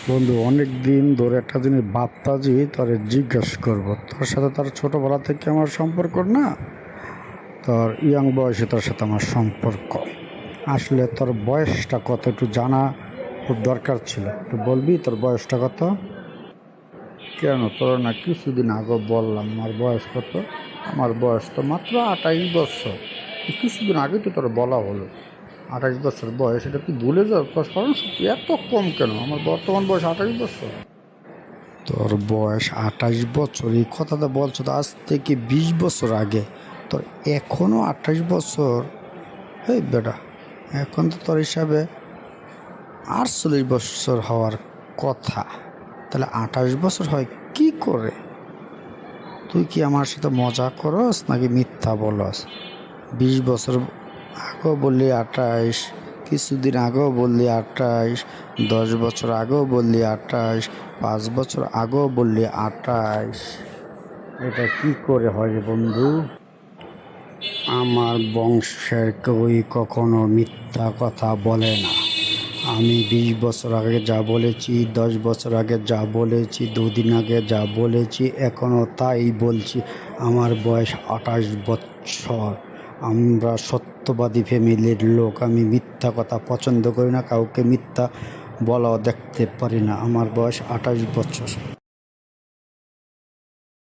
বন্ধু, অনেক দিন ধরে একটা জিনিস ভাবতাছি, তোরে জিজ্ঞেস করবো। তোর সাথে তোর ছোটোবেলা থেকে আমার সম্পর্ক না, তোর ইয়াং বয়সে তোর সাথে আমার সম্পর্ক। আসলে তোর বয়সটা কত একটু জানা খুব দরকার ছিল। একটু বলবি তোর বয়সটা কত? কেন, তোর না কিছুদিন আগে বললাম আমার বয়স কত? আমার বয়স তো মাত্র 28 বছর। কিছুদিন আগে তো তোর বলা হলো 28 বছর বয়স। এটা তুই ভুলে যাও? তোর স্মরণশক্তি এত কম কেন? আমার বর্তমান বয়স 28 বছর। তোর বয়স 28 বছর, এই কথাটা বলছো তো আজ থেকে 20 বছর আগে। তোর এখনও 28 বছর? এই বেটা, এখন তো তোর হিসাবে 48 বছর হওয়ার কথা। তাহলে 28 বছর হয় কি করে? তুই কি আমার সাথে মজা করস নাকি মিথ্যা বলস? 20 বছর আগেও বললি 28, কিছুদিন আগেও বললি 28, 10 বছর আগেও বললি 28, 5 বছর আগেও বললি 28। এটা কি করে হয় রে বন্ধু? আমার বংশের কেউই কখনো মিথ্যা কথা বলে না। আমি 20 বছর আগে যা বলেছি, 10 বছর আগে যা বলেছি, দুদিন আগে যা বলেছি, এখনও তাই বলছি। আমার বয়স 28 বছর। আমরা সত্যবাদী ফ্যামিলির লোক। আমি মিথ্যা কথা পছন্দ করি না, কাউকে মিথ্যা বলাও দেখতে পারি না। আমার বয়স 28 বছর।